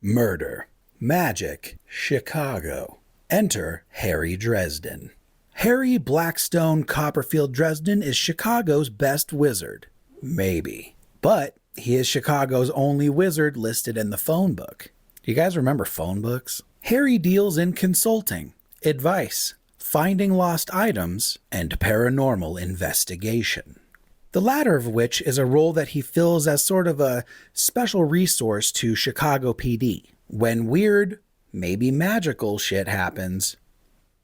Murder, magic, Chicago. Enter Harry Dresden. Harry Blackstone Copperfield Dresden is Chicago's best wizard. Maybe. But he is Chicago's only wizard listed in the phone book. Do you guys remember phone books? Harry deals in consulting, advice, finding lost items, and paranormal investigation. The latter of which is a role that he fills as sort of a special resource to Chicago PD. When weird, maybe magical shit happens,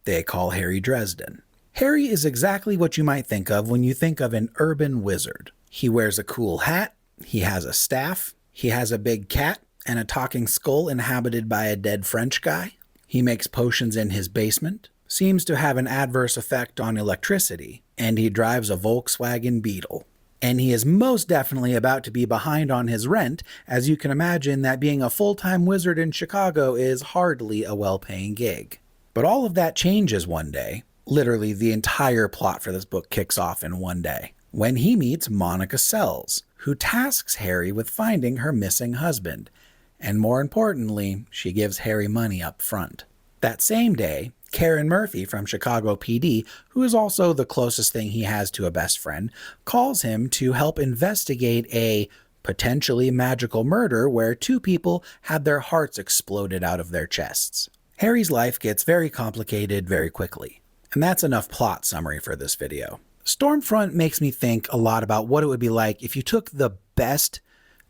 they call Harry Dresden. Harry is exactly what you might think of when you think of an urban wizard. He wears a cool hat, he has a staff, he has a big cat and a talking skull inhabited by a dead French guy. He makes potions in his basement, seems to have an adverse effect on electricity, and he drives a Volkswagen Beetle. And he is most definitely about to be behind on his rent, as you can imagine that being a full-time wizard in Chicago is hardly a well-paying gig. But all of that changes one day. Literally, the entire plot for this book kicks off in one day, when he meets Monica Sells, who tasks Harry with finding her missing husband. And more importantly, she gives Harry money up front. That same day, Karen Murphy from Chicago PD, who is also the closest thing he has to a best friend, calls him to help investigate a potentially magical murder where two people had their hearts exploded out of their chests. Harry's life gets very complicated very quickly. And that's enough plot summary for this video. Stormfront makes me think a lot about what it would be like if you took the best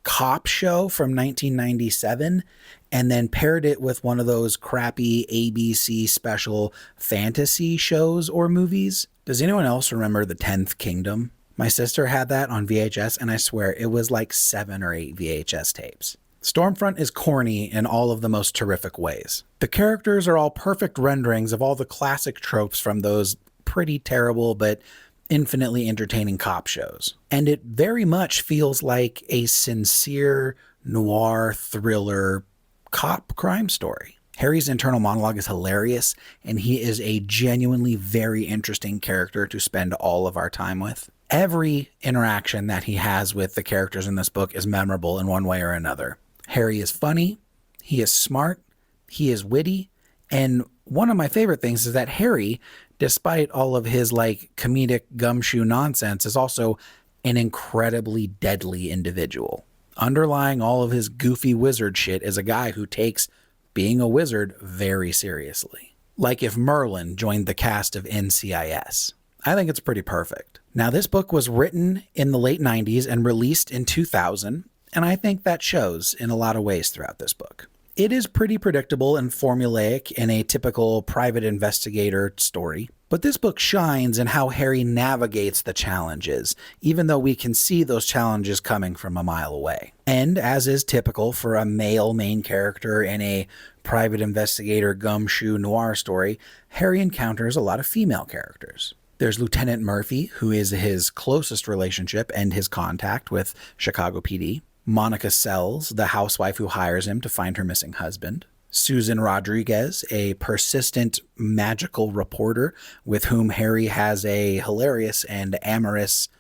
cop show from 1997 and then paired it with one of those crappy ABC special fantasy shows or movies. Does anyone else remember The 10th Kingdom? My sister had that on VHS, and I swear it was like 7 or 8 VHS tapes. Stormfront is corny in all of the most terrific ways. The characters are all perfect renderings of all the classic tropes from those pretty terrible but infinitely entertaining cop shows. And it very much feels like a sincere noir thriller cop crime story. Harry's internal monologue is hilarious, and he is a genuinely very interesting character to spend all of our time with. Every interaction that he has with the characters in this book is memorable in one way or another. Harry is funny, he is smart, he is witty, and one of my favorite things is that Harry, despite all of his comedic gumshoe nonsense, is also an incredibly deadly individual. Underlying all of his goofy wizard shit is a guy who takes being a wizard very seriously. Like if Merlin joined the cast of NCIS. I think it's pretty perfect. Now, this book was written in the late 90s and released in 2000, and I think that shows in a lot of ways throughout this book. It is pretty predictable and formulaic in a typical private investigator story, but this book shines in how Harry navigates the challenges, even though we can see those challenges coming from a mile away. And as is typical for a male main character in a private investigator gumshoe noir story, Harry encounters a lot of female characters. There's Lieutenant Murphy, who is his closest relationship and his contact with Chicago PD. Monica Sells, the housewife who hires him to find her missing husband. Susan Rodriguez, a persistent magical reporter with whom Harry has a hilarious and amorous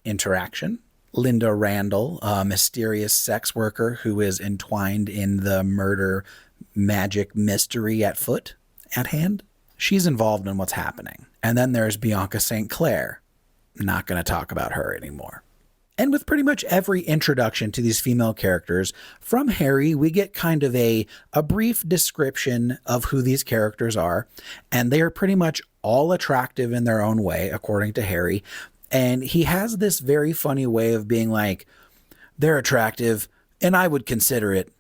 interaction. Linda Randall, a mysterious sex worker who is entwined in the murder magic mystery at hand. She's involved in what's happening. And then there's Bianca St. Clair. Not going to talk about her anymore. And with pretty much every introduction to these female characters, from Harry, we get kind of a brief description of who these characters are, and they are pretty much all attractive in their own way, according to Harry. And he has this very funny way of being like, they're attractive, and I would consider it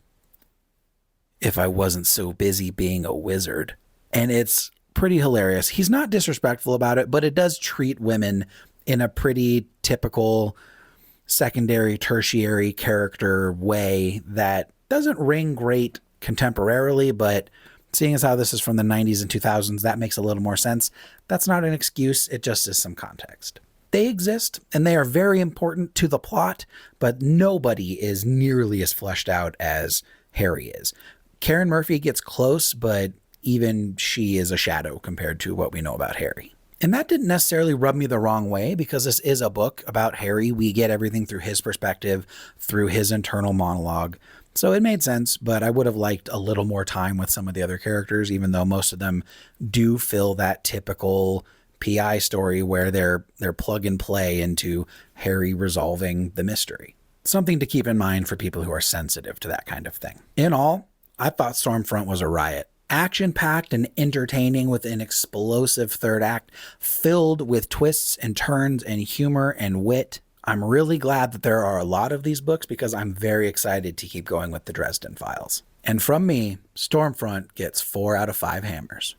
if I wasn't so busy being a wizard. And it's pretty hilarious. He's not disrespectful about it, but it does treat women in a pretty typical secondary, tertiary character way that doesn't ring great contemporarily, but seeing as how this is from the 90s and 2000s, that makes a little more sense. That's not an excuse, it just is some context. They exist, and they are very important to the plot, but nobody is nearly as fleshed out as Harry is. Karen Murphy gets close, but even she is a shadow compared to what we know about Harry. And that didn't necessarily rub me the wrong way, because this is a book about Harry. We get everything through his perspective, through his internal monologue. So it made sense, but I would have liked a little more time with some of the other characters, even though most of them do fill that typical PI story where they're plug and play into Harry resolving the mystery. Something to keep in mind for people who are sensitive to that kind of thing. In all, I thought Stormfront was a riot. Action-packed and entertaining with an explosive third act filled with twists and turns and humor and wit. I'm really glad that there are a lot of these books because I'm very excited to keep going with the Dresden Files. And from me, Stormfront gets 4 out of 5 hammers.